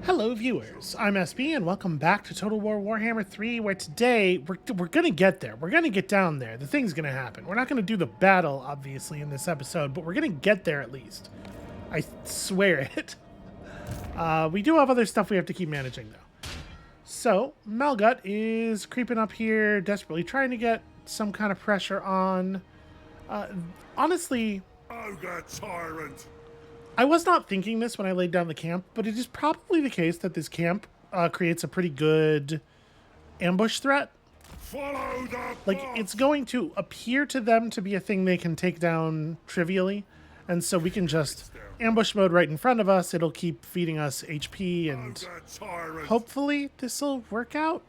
Hello viewers, I'm SB and welcome back to Total War Warhammer 3, where today we're gonna get there. We're gonna get down there. The thing's gonna happen. We're not gonna do the battle, obviously, in this episode, but we're gonna get there at least. I swear it. We do have other stuff we have to keep managing, though. So, Malgut is creeping up here, desperately trying to get some kind of pressure on. Honestly, Ogre tyrant! I was not thinking this when I laid down the camp, but it is probably the case that this camp creates a pretty good ambush threat. Follow the Like, boss. it's going to appear to them to be a thing they can take down trivially, and so we can just ambush mode right in front of us. It'll keep feeding us HP, and Ogre tyrant! hopefully this will work out.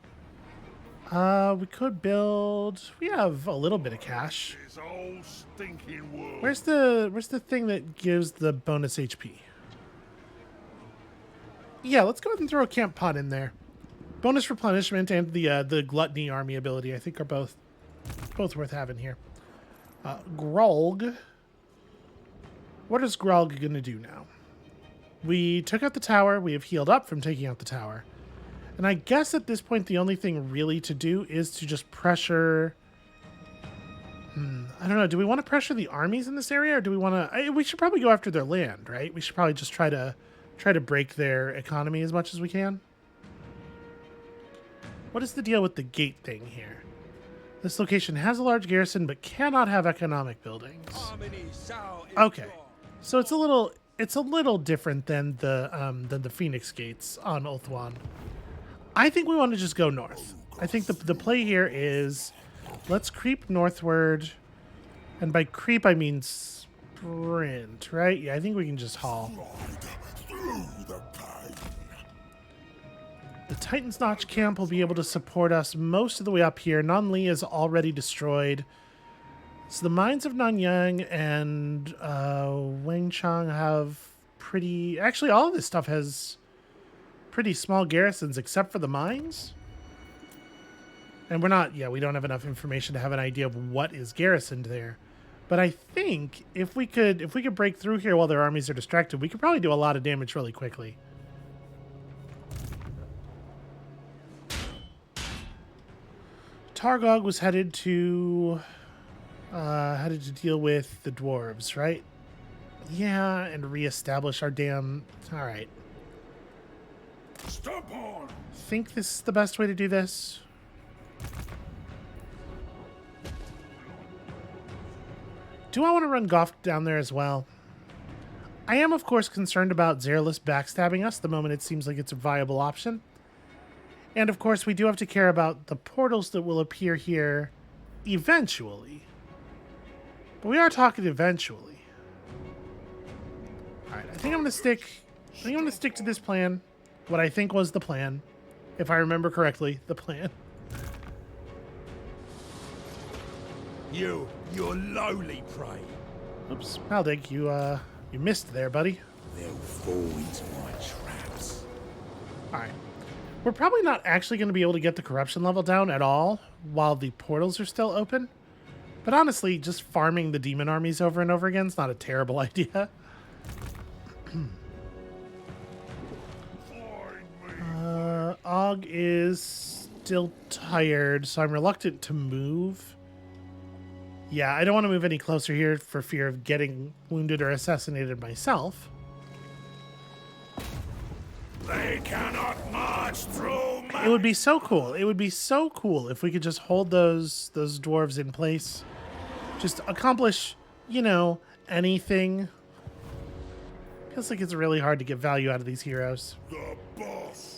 We could build... We have a little bit of cash. This old stinking wood. Where's the thing that gives the bonus HP? Yeah, let's go ahead and throw a camp pot in there. Bonus replenishment and the gluttony army ability, I think, are both worth having here. Grog. What is Grog gonna do now? We took out the tower. We have healed up from taking out the tower. And I guess at this point, the only thing really to do is to just pressure... I don't know. Do we want to pressure the armies in this area, or do we want to... We should probably go after their land, right? We should probably just try to break their economy as much as we can. What is the deal with the gate thing here? This location has a large garrison, but cannot have economic buildings. Okay, so it's a little different than the Phoenix gates on Ulthuan. I think we want to just go north. I think the play here is let's creep northward, and by creep I mean sprint, right? Yeah, I think we can just haul. Through the pain. The Titan's Notch camp will be able to support us most of the way up here. Nanli is already destroyed. So the mines of Nanyang and Wengchang have pretty... Actually, all of this stuff has pretty small garrisons except for the mines. And we're not... Yeah, we don't have enough information to have an idea of what is garrisoned there. But I think if we could break through here while their armies are distracted, we could probably do a lot of damage really quickly. Targog was headed to deal with the dwarves, right? Yeah, and reestablish our damn... All right. Stop on! Think this is the best way to do this? Do I want to run Goff down there as well? I am, of course, concerned about Zerlus backstabbing us the moment it seems like it's a viable option. And, of course, we do have to care about the portals that will appear here eventually. But we are talking eventually. All right, I think I'm going to stick to this plan. What I think was the plan. If I remember correctly, the plan. You're lowly prey. Oops, Maldig, you missed there, buddy. They'll fall into my traps. All right. We're probably not actually going to be able to get the corruption level down at all while the portals are still open. But honestly, just farming the demon armies over and over again is not a terrible idea. Og is still tired, so I'm reluctant to move. Yeah, I don't want to move any closer here for fear of getting wounded or assassinated myself. They cannot march through my... It would be so cool. It would be so cool if we could just hold those dwarves in place. Just accomplish, you know, anything. Feels like it's really hard to get value out of these heroes. The boss.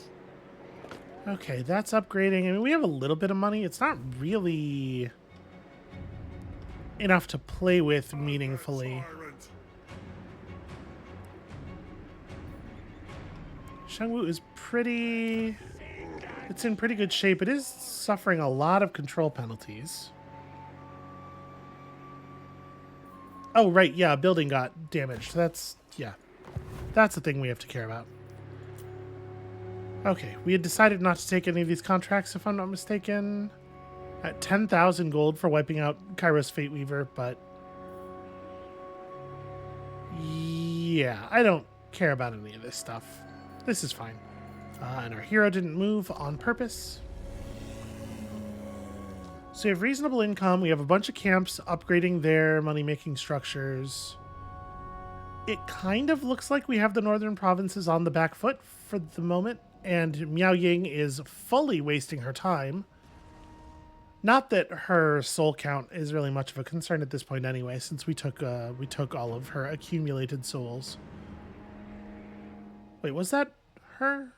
Okay, that's upgrading. I mean, we have a little bit of money. It's not really enough to play with meaningfully. Tyrant. Shangwu is pretty... It's in pretty good shape. It is suffering a lot of control penalties. Oh, right, yeah, a building got damaged. That's the thing we have to care about. Okay, we had decided not to take any of these contracts, if I'm not mistaken. At 10,000 gold for wiping out Kairos Fate Weaver, but... Yeah, I don't care about any of this stuff. This is fine. And our hero didn't move on purpose. So we have reasonable income. We have a bunch of camps upgrading their money-making structures. It kind of looks like we have the northern provinces on the back foot for the moment, and Miao Ying is fully wasting her time. Not that her soul count is really much of a concern at this point anyway, since we took all of her accumulated souls. Wait, was that her?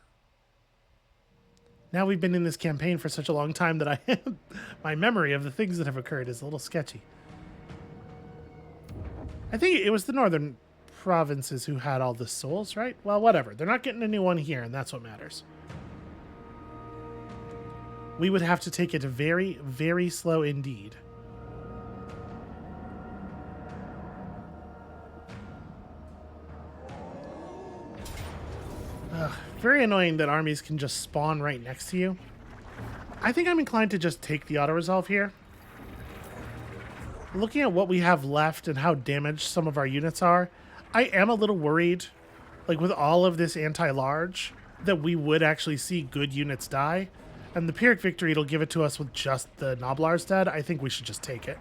Now we've been in this campaign for such a long time that my memory of the things that have occurred is a little sketchy. I think it was the northern provinces who had all the souls, right? Well, whatever. They're not getting a new one here, and that's what matters. We would have to take it very, very slow indeed. Very annoying that armies can just spawn right next to you. I think I'm inclined to just take the auto-resolve here. Looking at what we have left and how damaged some of our units are, I am a little worried, like with all of this anti-large, that we would actually see good units die. And the Pyrrhic victory, it'll give it to us with just the Noblars dead. I think we should just take it.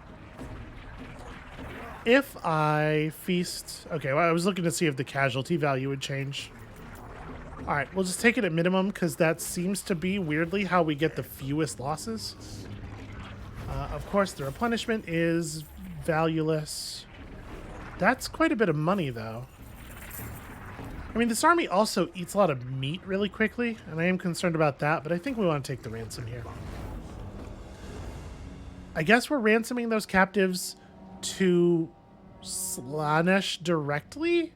If I feast... Okay, well, I was looking to see if the casualty value would change. All right, we'll just take it at minimum because that seems to be, weirdly, how we get the fewest losses. Of course, the replenishment is valueless. That's quite a bit of money, though. I mean, this army also eats a lot of meat really quickly, and I am concerned about that, but I think we want to take the ransom here. I guess we're ransoming those captives to Slaanesh directly?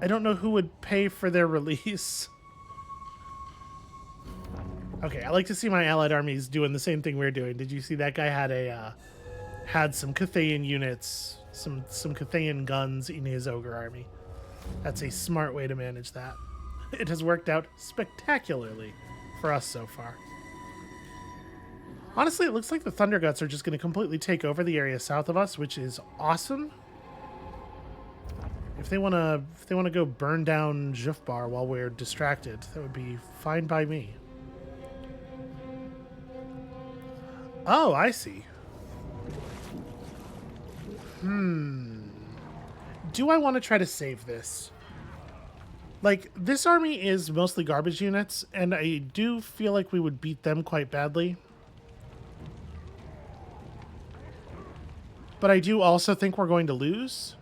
I don't know who would pay for their release. Okay, I like to see my allied armies doing the same thing we're doing. Did you see that guy had some Cathayan units, some Cathayan guns in his ogre army? That's a smart way to manage that. It has worked out spectacularly for us so far. Honestly, it looks like the Thunderguts are just going to completely take over the area south of us, which is awesome. If they want to go burn down Jufbar while we're distracted, that would be fine by me. Oh, I see. Do I want to try to save this? Like, this army is mostly garbage units, and I do feel like we would beat them quite badly. But I do also think we're going to lose.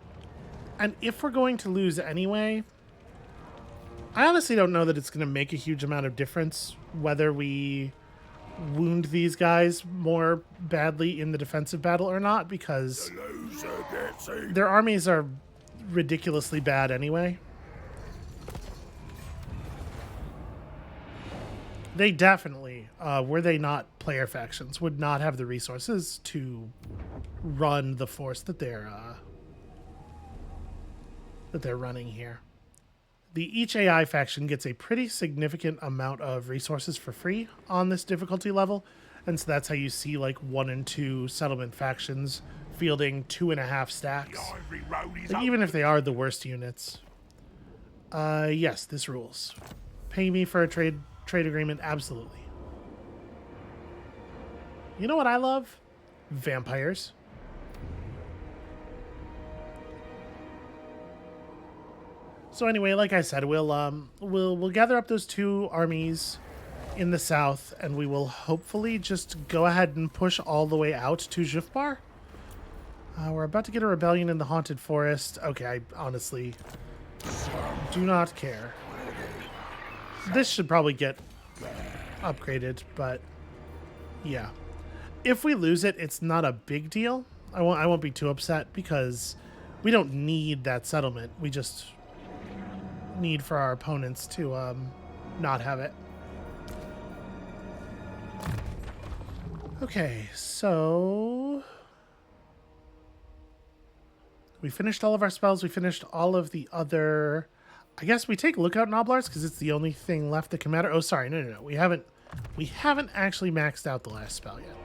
And if we're going to lose anyway, I honestly don't know that it's going to make a huge amount of difference whether we wound these guys more badly in the defensive battle or not, because their armies are ridiculously bad anyway. They definitely, were they not player factions, would not have the resources to run the force that they're running here. Each AI faction gets a pretty significant amount of resources for free on this difficulty level, and so that's how you see like 1 and 2 settlement factions fielding 2.5 stacks. Like, even if they are the worst units. Yes, this rules. Pay me for a trade agreement, absolutely. You know what I love? Vampires. So anyway, like I said, we'll gather up those 2 armies in the south, and we will hopefully just go ahead and push all the way out to Jufbar. We're about to get a rebellion in the Haunted Forest. Okay, I honestly do not care. This should probably get upgraded, but yeah. If we lose it, it's not a big deal. I won't be too upset because we don't need that settlement. We just need for our opponents to not have it. Okay, so we finished all of our spells. We finished all of the other... I guess we take Lookout Noblars because it's the only thing left that can matter. Oh, sorry, no. We haven't actually maxed out the last spell yet.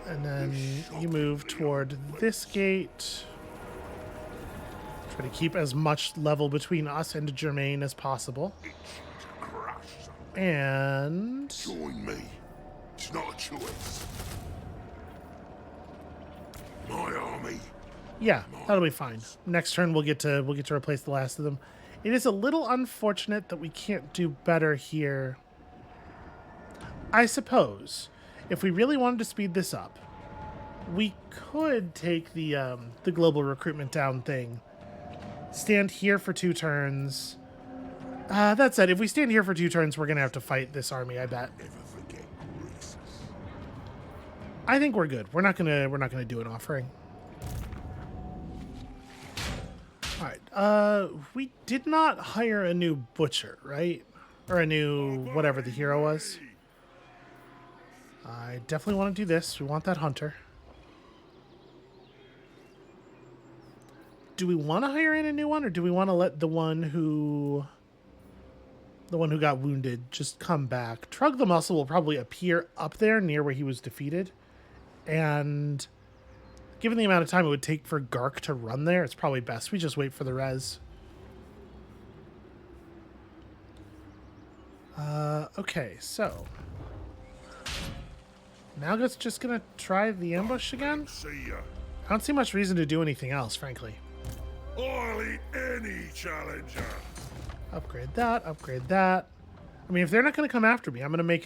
And then you move toward this gate. Try to keep as much level between us and Germain as possible. And Join me. It's not a choice. My army. yeah, that'll be fine. Next turn we'll get to replace the last of them. It is a little unfortunate that we can't do better here. I suppose if we really wanted to speed this up, we could take the global recruitment down thing. Stand here for 2 turns. That said, if we stand here for 2 turns, we're gonna have to fight this army, I bet. Never forget Greece. I think we're good. We're not gonna do an offering. All right. We did not hire a new butcher, right? Or a new whatever the hero was. I definitely want to do this. We want that hunter. Do we want to hire in a new one, or do we want to let the one who got wounded just come back? Trug the Muscle will probably appear up there near where he was defeated, and given the amount of time it would take for Gark to run there, it's probably best we just wait for the res. Okay, so now it's just gonna try the ambush again. See ya. I don't see much reason to do anything else, frankly. I'll eat any challenger. Upgrade that, upgrade that. I mean, if they're not gonna come after me, I'm gonna make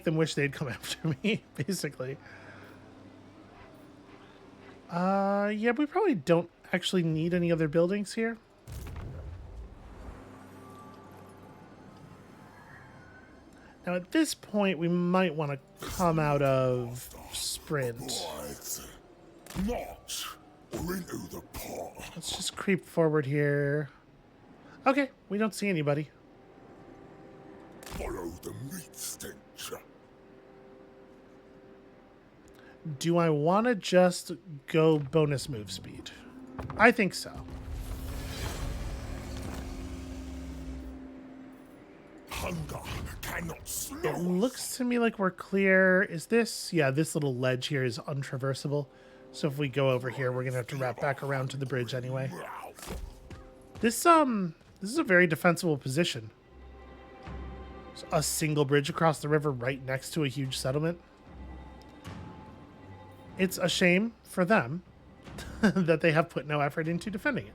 them wish they'd come after me, basically. Yeah, we probably don't actually need any other buildings here. Now, at this point, we might want to come out of sprint. Not or into the pot. Let's just creep forward here. Okay, we don't see anybody. Follow the meat stench. Do I want to just go bonus move speed? I think so. Hunger cannot It slow. looks to me like we're clear. Is this? Yeah, this little ledge here is untraversable. So if we go over here, we're going to have to wrap back around to the bridge anyway. This is a very defensible position. A single bridge across the river right next to a huge settlement. It's a shame for them that they have put no effort into defending it.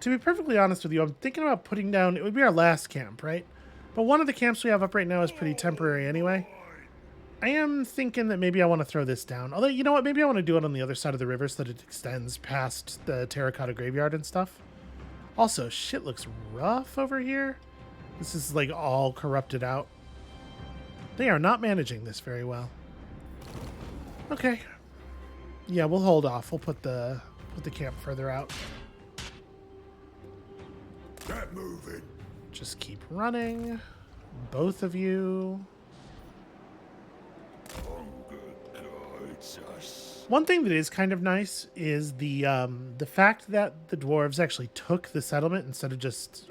To be perfectly honest with you, I'm thinking about putting down, it would be our last camp, right? But one of the camps we have up right now is pretty temporary anyway. I am thinking that maybe I want to throw this down. Although, you know what? Maybe I want to do it on the other side of the river so that it extends past the terracotta graveyard and stuff. Also, shit looks rough over here. This is like all corrupted out. They are not managing this very well. Okay. Yeah, we'll hold off. We'll put the camp further out. Get moving. Just keep running. Both of you. Hunger guides us. One thing that is kind of nice is the fact that the dwarves actually took the settlement instead of just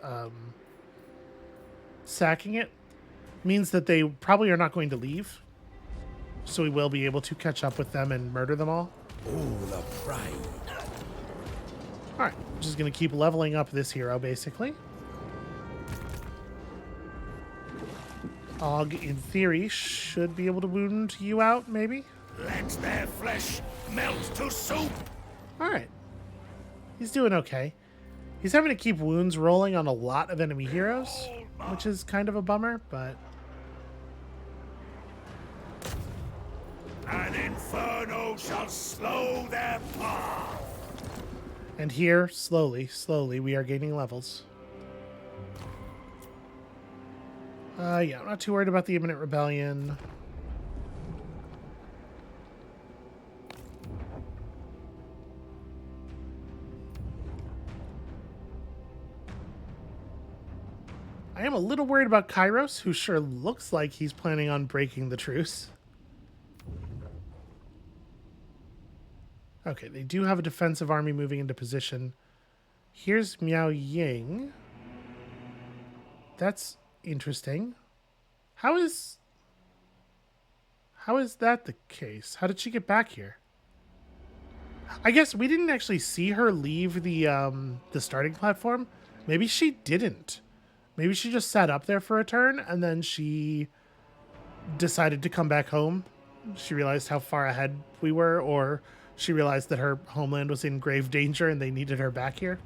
sacking it means that they probably are not going to leave. So we will be able to catch up with them and murder them all. All the prey. All right, just going to keep leveling up this hero, basically. Og, in theory, should be able to wound you out, maybe? Let their flesh melt to soup. All right. He's doing okay. He's having to keep wounds rolling on a lot of enemy heroes, which is kind of a bummer, but... An inferno shall slow their path. And here, slowly, we are gaining levels. Yeah, I'm not too worried about the imminent rebellion. I am a little worried about Kairos, who sure looks like he's planning on breaking the truce. Okay, they do have a defensive army moving into position. Here's Miao Ying. That's interesting. How is that the case? How did she get back here? I guess we didn't actually see her leave the starting platform. Maybe she didn't. Maybe she just sat up there for a turn and then she decided to come back home. She realized how far ahead we were, or she realized that her homeland was in grave danger and they needed her back here.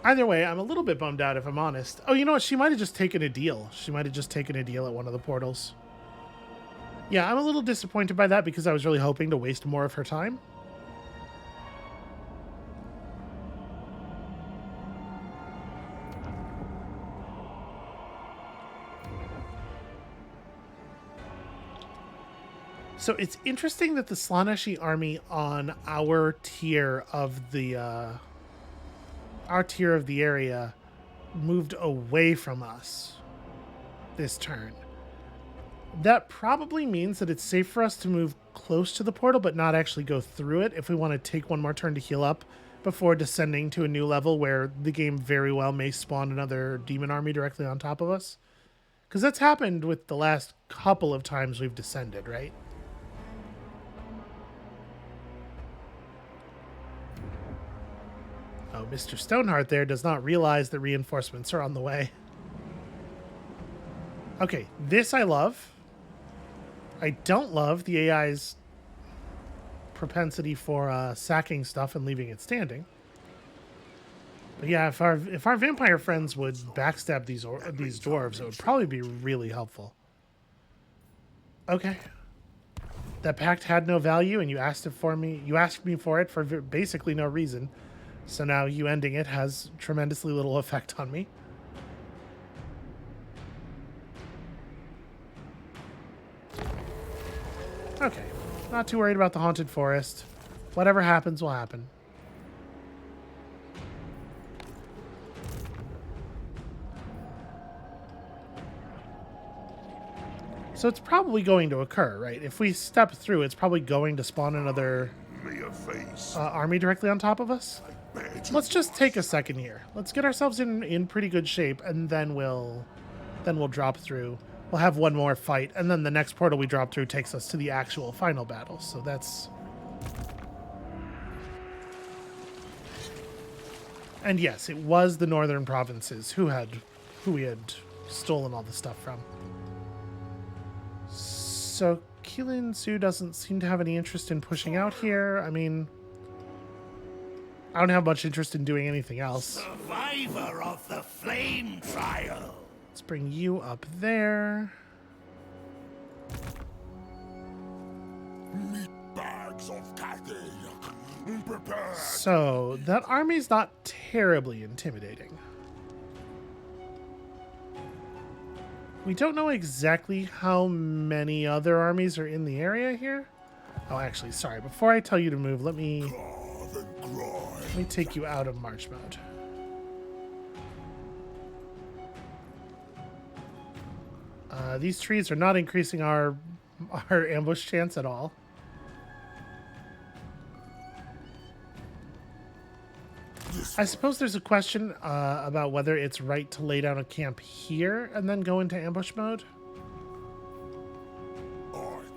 Either way, I'm a little bit bummed out if I'm honest. Oh, you know what? She might have just taken a deal. She might have just taken a deal at one of the portals. Yeah, I'm a little disappointed by that because I was really hoping to waste more of her time. So it's interesting that the Slaaneshi army on our tier of the area moved away from us this turn. That probably means that it's safe for us to move close to the portal but not actually go through it if we want to take one more turn to heal up before descending to a new level where the game very well may spawn another demon army directly on top of us. Because that's happened with the last couple of times we've descended, right? Oh, Mr. Stoneheart there does not realize that reinforcements are on the way. Okay, this I love. I don't love the AI's propensity for sacking stuff and leaving it standing. But yeah, if our vampire friends would backstab these dwarves, it would probably be really helpful. Okay. That pact had no value, and you asked me for it for basically no reason. So now you ending it has tremendously little effect on me. Okay, not too worried about the haunted forest. Whatever happens will happen. So it's probably going to occur, right? If we step through, it's probably going to spawn another army directly on top of us. Let's just take a second here. Let's get ourselves in pretty good shape, and then we'll drop through. We'll have one more fight, and then the next portal we drop through takes us to the actual final battle. So that's... And yes, it was the northern provinces who we had stolen all the stuff from. So Keelan Su doesn't seem to have any interest in pushing out here. I mean, I don't have much interest in doing anything else. Survivor of the flame trial. Let's bring you up there. Meat bags of cattle. Prepare. So that army's not terribly intimidating. We don't know exactly how many other armies are in the area here. Oh, actually, sorry. Before I tell you to move, let me take you out of march mode. These trees are not increasing our ambush chance at all. I suppose there's a question about whether it's right to lay down a camp here and then go into ambush mode.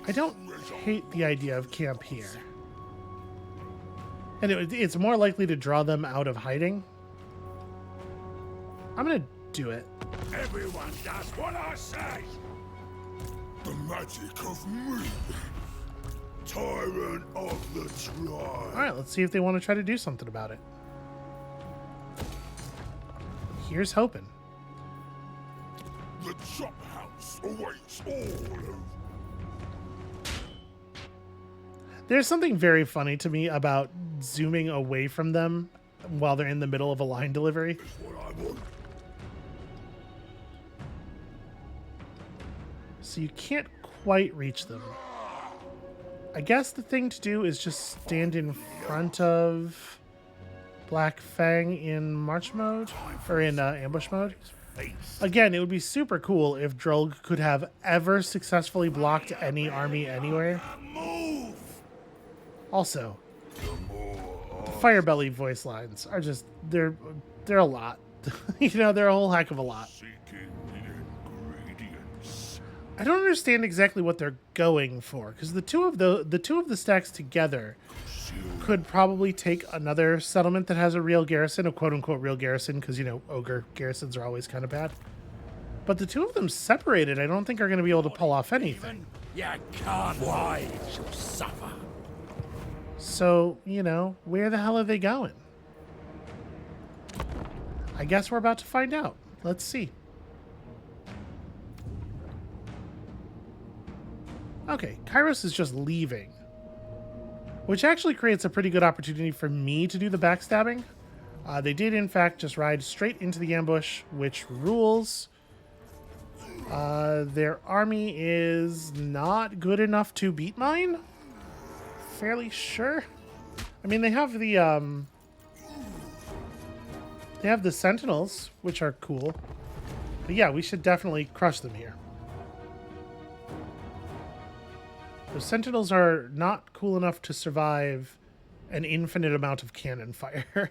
I don't hate the idea of camp here. And it's more likely to draw them out of hiding. I'm going to do it. Everyone does what I say. The magic of me. Tyrant of the tribe. All right, let's see if they want to try to do something about it. Here's hoping. The chop house awaits all. There's something very funny to me about zooming away from them while they're in the middle of a line delivery. What I want. So you can't quite reach them. I guess the thing to do is just stand in front of Black Fang in march mode, or in ambush mode. Again, it would be super cool if Drolg could have ever successfully blocked any army anywhere. Also, the Firebelly voice lines are just, they're a lot. You know, they're a whole heck of a lot. Seeking the ingredients. I don't understand exactly what they're going for, because the two of the stacks together could probably take another settlement that has a real garrison, a quote-unquote real garrison, because, you know, ogre garrisons are always kind of bad. But the two of them separated, I don't think are going to be able to pull off anything. You can't hide, you'll suffer. So, you know, where the hell are they going? I guess we're about to find out. Let's see. Okay, Kairos is just leaving, which actually creates a pretty good opportunity for me to do the backstabbing. They did, in fact, just ride straight into the ambush, which rules. Their army is not good enough to beat mine. Fairly sure. I mean, they have the Sentinels, which are cool. But yeah, we should definitely crush them here. The Sentinels are not cool enough to survive an infinite amount of cannon fire.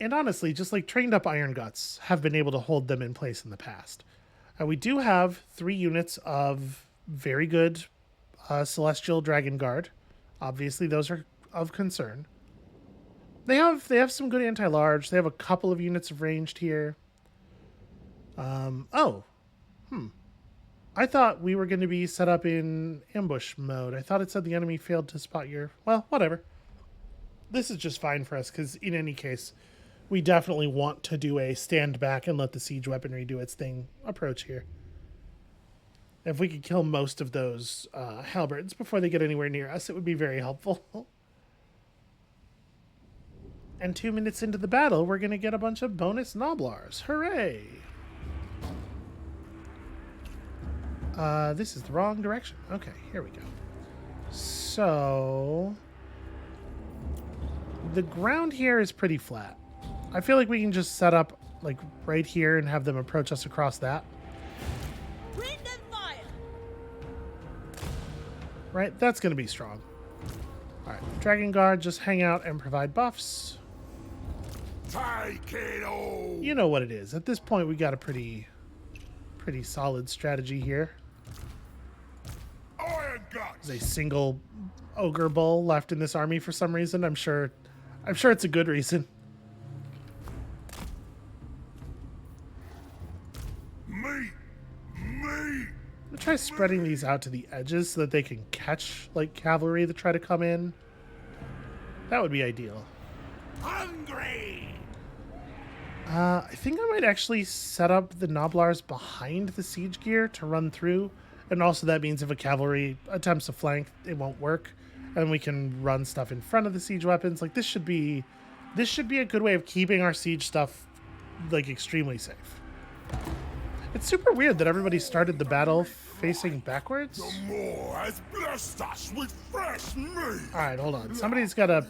And honestly, just like trained up Iron Guts have been able to hold them in place in the past. We do have 3 units of very good Celestial Dragon Guard. Obviously, those are of concern. They have some good anti-large. They have a couple of units of ranged here. I thought we were going to be set up in ambush mode. I thought it said the enemy failed to spot your... Well, whatever. This is just fine for us, because in any case, we definitely want to do a stand back and let the siege weaponry do its thing approach here. If we could kill most of those halberds before they get anywhere near us, it would be very helpful. And 2 minutes into the battle, we're going to get a bunch of bonus Noblars. Hooray! This is the wrong direction. Okay, here we go. So... the ground here is pretty flat. I feel like we can just set up, like, right here and have them approach us across that. Wind and fire. Right? That's going to be strong. Alright, Dragon Guard, just hang out and provide buffs. Take it all. You know what it is. At this point, we got a pretty solid strategy here. Iron Guts. There's a single ogre bull left in this army for some reason. I'm sure it's a good reason. Me. I'm gonna try spreading these out to the edges so that they can catch, like, cavalry that try to come in. That would be ideal. Hungry. I think I might actually set up the Noblars behind the siege gear to run through. And also that means if a cavalry attempts to flank, it won't work. And we can run stuff in front of the siege weapons. Like, this should be a good way of keeping our siege stuff, like, extremely safe. It's super weird that everybody started the battle facing backwards. The Moor has blessed us with fresh meat. Alright, hold on. Somebody's got to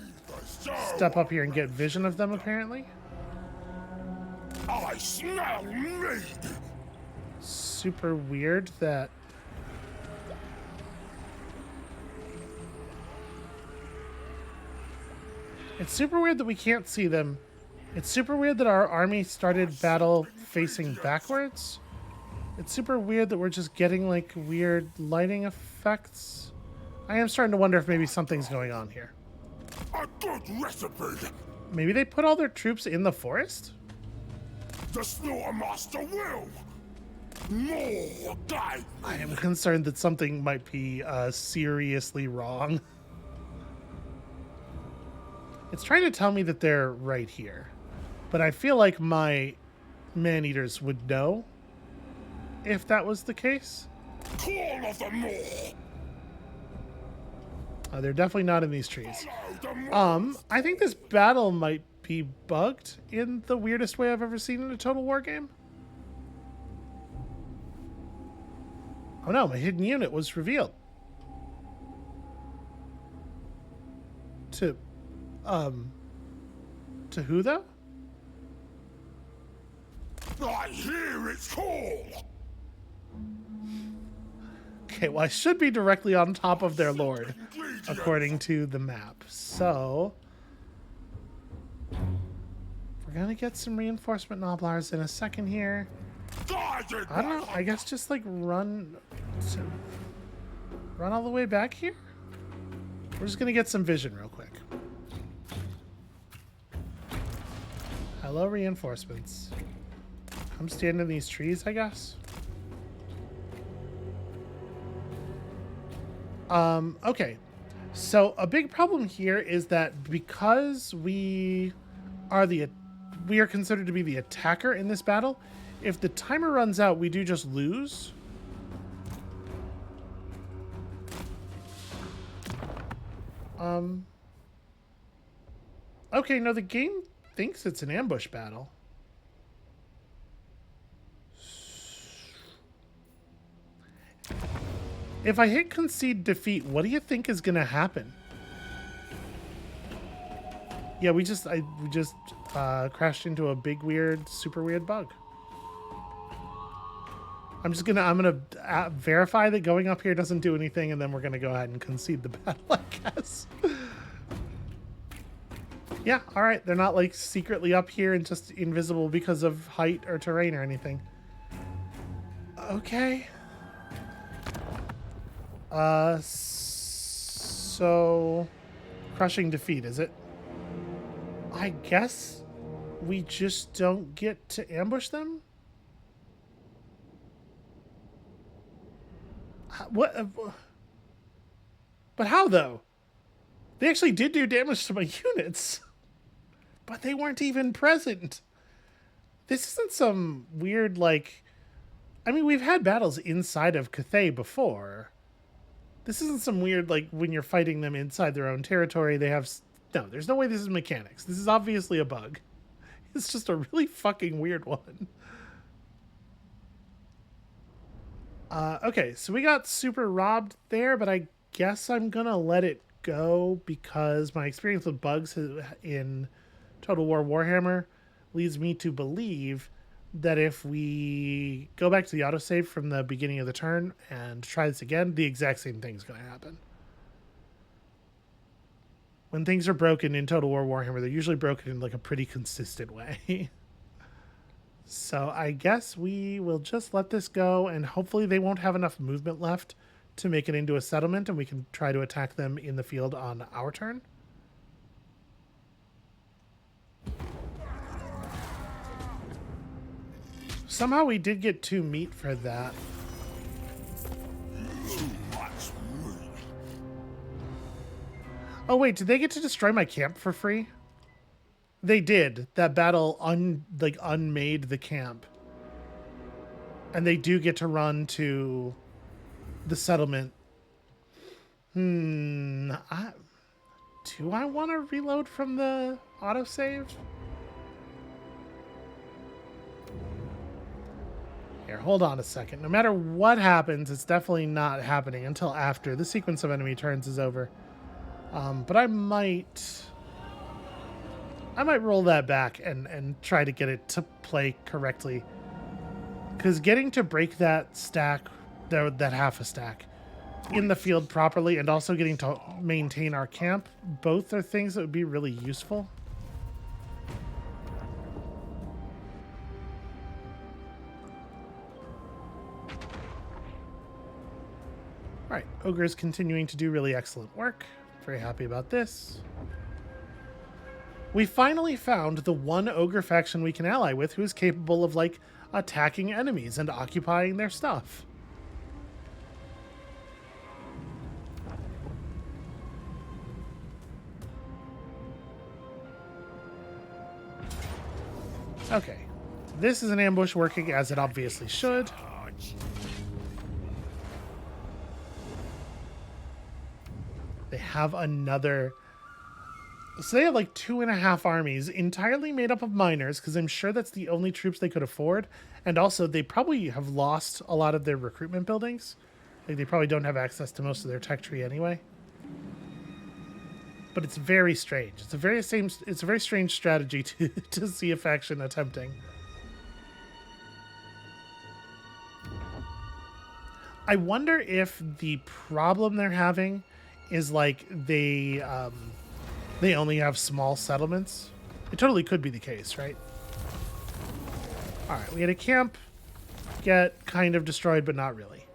step up here and get vision of them, apparently. I smell meat. Super weird that... It's super weird that we can't see them. It's super weird that our army started battle facing backwards. It's super weird that we're just getting, like, weird lighting effects. I am starting to wonder if maybe something's going on here. A good recipe. Maybe they put all their troops in the forest? The Slaughtermaster will. More guide. I am concerned that something might be seriously wrong. It's trying to tell me that they're right here. But I feel like my man-eaters would know if that was the case. Call of the Moor. They're definitely not in these trees. I think this battle might be bugged in the weirdest way I've ever seen in a Total War game. Oh no, my hidden unit was revealed. To who though? I hear its call. Okay, well I should be directly on top of their lord, according to the map. So, for We're gonna get some reinforcement Noblars in a second here. I don't know. I guess just like run all the way back here. We're just gonna get some vision real quick. Hello, reinforcements. Come stand in these trees, I guess. Okay. So a big problem here is that because we are considered to be the attacker in this battle, if the timer runs out, we do just lose. Okay, no, the game thinks it's an ambush battle. If I hit concede defeat, what do you think is going to happen? Yeah, we just crashed into a big weird, super weird bug. I'm gonna verify that going up here doesn't do anything, and then we're gonna go ahead and concede the battle, I guess. Yeah, all right. They're not like secretly up here and just invisible because of height or terrain or anything. Okay. So crushing defeat, is it? I guess we just don't get to ambush them? What? But how, though? They actually did do damage to my units, but they weren't even present. This isn't some weird, like... I mean, we've had battles inside of Cathay before. This isn't some weird, like, when you're fighting them inside their own territory, they have... No, there's no way this is mechanics. This is obviously a bug. It's just a really fucking weird one. Okay, so we got super robbed there, but I guess I'm gonna let it go because my experience with bugs in Total War Warhammer leads me to believe that if we go back to the autosave from the beginning of the turn and try this again, the exact same thing's gonna happen. When things are broken in Total War Warhammer, they're usually broken in like a pretty consistent way. So I guess we will just let this go, and hopefully they won't have enough movement left to make it into a settlement, and we can try to attack them in the field on our turn. Somehow we did get 2 meat for that. Oh wait, did they get to destroy my camp for free? They did. That battle unmade the camp. And they do get to run to the settlement. Do I want to reload from the autosave? Here, hold on a second. No matter what happens, it's definitely not happening until after the sequence of enemy turns is over. But I might roll that back and try to get it to play correctly. Because getting to break that stack, that half a stack, in the field properly, and also getting to maintain our camp, both are things that would be really useful. Alright, ogres continuing to do really excellent work. Very happy about this. We finally found the one ogre faction we can ally with who is capable of, like, attacking enemies and occupying their stuff. Okay. This is an ambush working as it obviously should. They have another... So they have like 2.5 armies entirely made up of miners, because I'm sure that's the only troops they could afford. And also, they probably have lost a lot of their recruitment buildings. Like, they probably don't have access to most of their tech tree anyway. But it's very strange. It's a very strange strategy to see a faction attempting. I wonder if the problem they're having is like they only have small settlements. It totally could be the case, right? All right, we had a camp get kind of destroyed, but not really.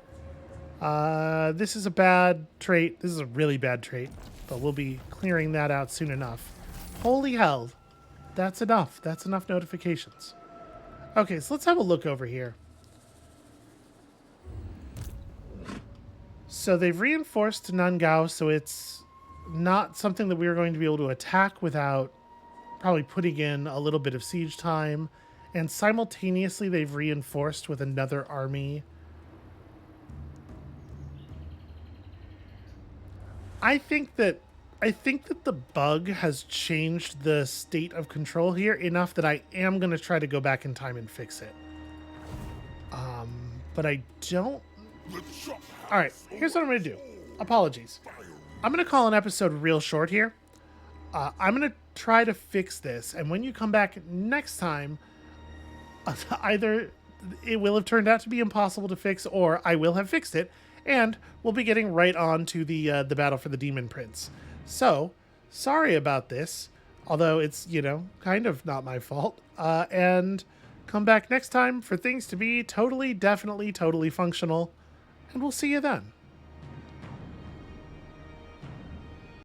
This is a bad trait. This is a really bad trait, but we'll be clearing that out soon enough. Holy hell. That's enough. That's enough notifications. Okay, so let's have a look over here. So they've reinforced Nangao, so it's not something that we're going to be able to attack without probably putting in a little bit of siege time. And simultaneously, they've reinforced with another army. I think that the bug has changed the state of control here enough that I am going to try to go back in time and fix it. But I don't... All right, here's what I'm going to do. Apologies. I'm going to call an episode real short here. I'm going to try to fix this, and when you come back next time, either it will have turned out to be impossible to fix, or I will have fixed it, and we'll be getting right on to the battle for the Demon Prince. So, sorry about this, although it's, you know, kind of not my fault. And come back next time for things to be totally, definitely, totally functional, and we'll see you then.